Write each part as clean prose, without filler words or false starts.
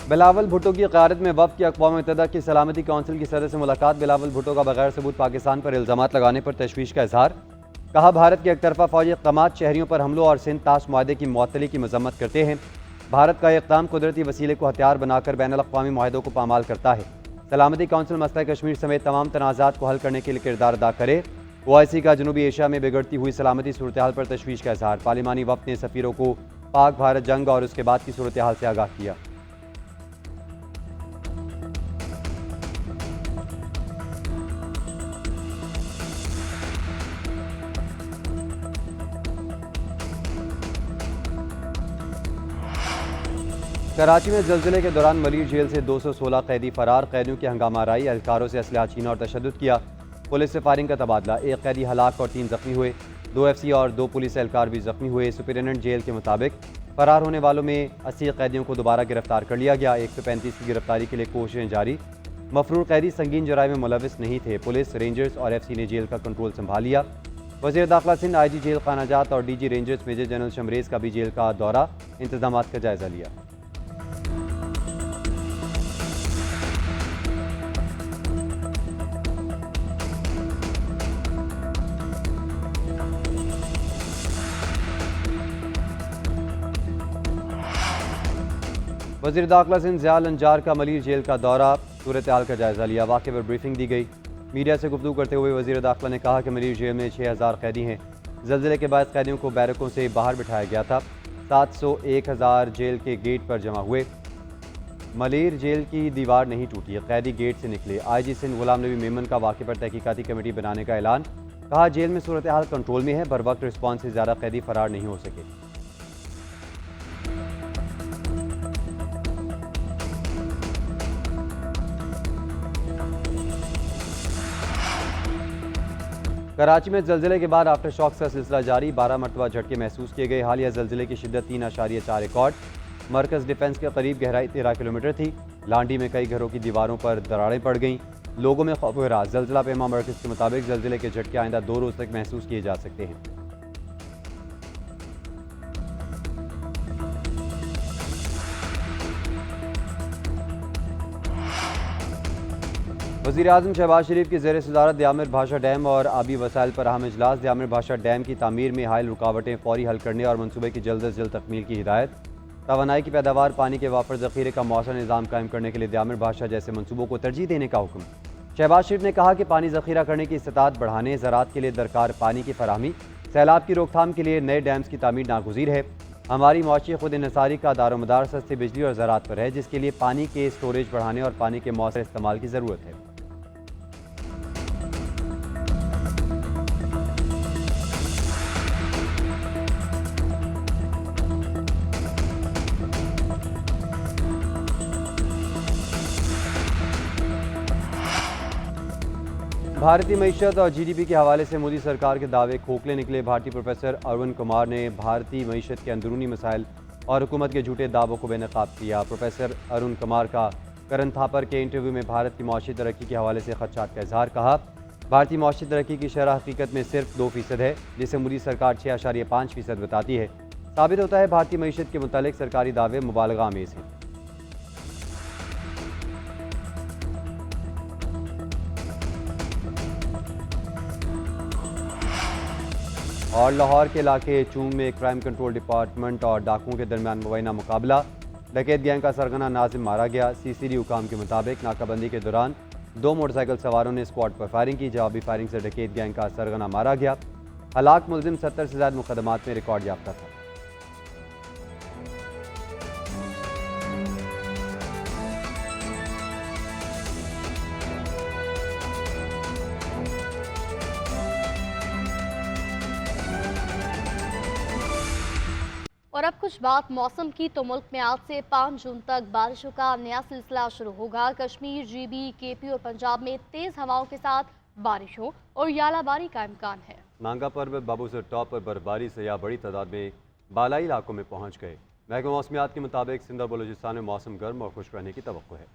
बिलावल भुट्टो की क़यादत में वफ़द की अक़वाम मुत्तहिदा की सलामती कौंसिल की सदर से मुलाकात। बिलावल भुट्टो का बगैर सबूत पाकिस्तान पर इल्ज़ामात लगाने पर तशवीश का इजहार। कहा, भारत के एकतरफा फ़ौजी इक़दामात शहरियों पर हमलों और सिंध ताश मुआहदे की मुअत्तली की मज़म्मत करते हैं। भारत का इक़दाम कुदरती वसीले को हथियार बनाकर बैनुल अक़वामी मुआहदों को पामाल करता है। सलामती कौंसिल मसला कश्मीर समेत तमाम तनाज़ात को हल करने के लिए किरदार अदा करे। OIC का जनूबी एशिया में बिगड़ती हुई सलामती सूरत हाल पर तशवीश का इजहार। पार्लिमानी वफ़द ने सफ़ीरों को पाक भारत जंग और उसके बाद की सूरत हाल से आगाह किया। कराची में ज़लज़ले के दौरान मलीर जेल से 216 कैदी फरार। कैदियों की हंगामा राई, एहलकारों से असलहा छीना और तशद्दुद किया। पुलिस से फायरिंग का तबादला, एक कैदी हलाक और 3 जख्मी हुए। 2 FC और 2 पुलिस एहलकार भी जख्मी हुए। सुपरिटेंडेंट जेल के मुताबिक फरार होने वालों में 80 कैदियों को दोबारा गिरफ्तार कर लिया गया। 135 की गिरफ्तारी के लिए कोशिशें जारी। मफरूर कैदी संगीन जराए में मुलविस नहीं थे। पुलिस, रेंजर्स और FC ने जेल का कंट्रोल संभाल लिया। वज़ीर दाखिला सिंध IG जेल खानाजात और DG rangers major general Shamrez का भी जेल का दौरा, इंतजाम का जायजा लिया। वज़ीर दाखिला सिंध ज़ियाउल अंजार का मलीर जेल का दौरा, सूरत हाल का जायजा लिया। वाक़े पर ब्रीफिंग दी गई। मीडिया से गुफ्तगू करते हुए वज़ीर दाखिला ने कहा कि मलीर जेल में 6000 कैदी हैं। ज़लज़ले के बाद कैदियों को बैरकों से बाहर बिठाया गया था। 701,000 जेल के गेट पर जमा हुए। मलीर जेल की दीवार नहीं टूटी, कैदी गेट से निकले। IG सिंध गुलाम नबी मेमन का वाक़े पर तहकीकाती कमेटी बनाने का ऐलान। कहा, जेल में सूरत हाल कंट्रोल में है। बर वक्त रिस्पॉन्स से ज़्यादा कैदी फरार नहीं हो सके। कराची में ज़लज़ले के बाद आफ्टर शॉक्स का सिलसिला जारी। 12 मरतबा झटके महसूस किए गए। हालिया ज़लज़ले की शिद्दत 3.4 रिकॉर्ड। मरकज़ डिफेंस के करीब गहराई 13 किलोमीटर थी। लांडी में कई घरों की दीवारों पर दरारें पड़ गईं। लोगों में खौफ रहा। ज़लज़ला पैमा मरकज़ के मुताबिक ज़लज़ले के झटके आइंदा 2 रोज़ तक महसूस किए जा सकते हैं। वज़ीर आज़म शहबाज शरीफ की ज़ेर सदारत दियामिर भाषा डैम और आबी वसाइल पर अहम इजलास। दियामिर भाषा डैम की तामीर में हायल रुकावटें फौरी हल करने और मनसूबे की जल्द अज जल्द तकमील की हिदायत। तवानाई की पैदावार, पानी के वाफर ज़ख़ीरे का मौसर निज़ाम कायम करने के लिए दियामिर भाषा जैसे मनसूबों को तरजीह देने का हुक्म। शहबाज शरीफ ने कहा कि पानी ज़ख़ीरा करने की इस्तात बढ़ाने, ज़राअत के लिए दरकार पानी की फराहमी, सैलाब की रोकथाम के लिए नए डैम्स की तामीर नागुज़ीर है। हमारी मुआशी खुद इन्हसारी का दारोमदार सस्ती बिजली और ज़राअत पर है, जिसके लिए पानी के स्टोरेज बढ़ाने और पानी के मौसर इस्तेमाल की ज़रूरत है। भारतीय मईशत और GDP के हवाले से मोदी सरकार के दावे खोखले निकले। भारतीय प्रोफेसर अरुण कुमार ने भारतीय मईशत के अंदरूनी मसाइल और हुकूमत के झूठे दावों को बेनकाब किया। प्रोफेसर अरुण कुमार का करण थापर के इंटरव्यू में भारत की मौशी तरक्की के हवाले से खदशात का इजहार। कहा, भारतीय मौशी तरक्की की शरह हकीकत में सिर्फ 2% है, जिसे मोदी सरकार 6.5% बताती है। साबित होता है भारतीय मईशत के मुतालिक सरकारी दावे मुबालगा आमेज़ हैं। और लाहौर के इलाके चूंग में क्राइम कंट्रोल डिपार्टमेंट और डाकुओं के दरमियान मुबैना मुकाबला। डकैत गैंग का सरगना नाजिम मारा गया। CCD हुकाम के मुताबिक नाकाबंदी के दौरान 2 मोटरसाइकिल सवारों ने स्क्वाड पर फायरिंग की। जवाबी फायरिंग से डकैत गैंग का सरगना मारा गया। हलाक मुलजिम 70 से ज़्यादा मुकदमात में रिकॉर्ड याफ्ता था। और अब कुछ बात मौसम की, तो मुल्क में आज से 5 जून तक बारिशों का नया सिलसिला शुरू होगा। कश्मीर, GB, KP और पंजाब में तेज हवाओं के साथ बारिशों और यालाबारी का इम्कान है। नांगा पर्वत बाबूसर टॉप पर बर्फबारी से या बड़ी तादाद में बालाई इलाकों में पहुंच गए। महकमा मौसमियात के मुताबिक सिंध और बलूचिस्तान में मौसम गर्म और खुश्क रहने की तवक्को है।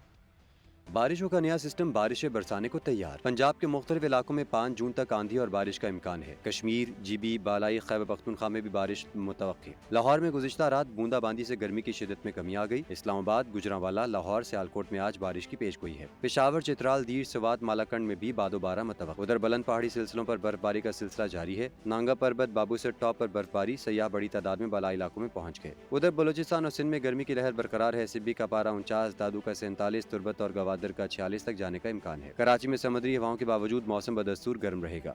बारिशों का नया सिस्टम बारिशें बरसाने को तैयार। पंजाब के मुख्तलिफ इलाकों में 5 जून तक आंधी और बारिश का इम्कान है। कश्मीर, जीबी, बालाई खैबर पख्तूनख्वा में भी बारिश मुतवक्की। लाहौर में गुज़िश्ता रात बूंदाबांदी से गर्मी की शिद्दत में कमी आ गई। इस्लामाबाद, गुजरांवाला, लाहौर, सियालकोट में आज बारिश की पेशगोई है। पेशावर, चित्राल, दीर, सवात, मालाकंड में भी बादोबारा मुतवक्की। उधर बुलंद पहाड़ी सिलसिलों पर बर्फबारी का सिलसिला जारी है। नांगा पर्वत, बाबूसर टॉप पर बर्फबारी, सयाह बड़ी तादाद में बालाई इलाकों में पहुंच गए। उधर बलोचिस्तान और सिंध में गर्मी की लहर बरकरार है। सिब्बी का पारा 49, दादू का 47, तुर्बत और गवादर का 46 तक जाने का इम्कान है। कराची में समुद्री हवाओं के बावजूद मौसम बदस्तूर गर्म रहेगा।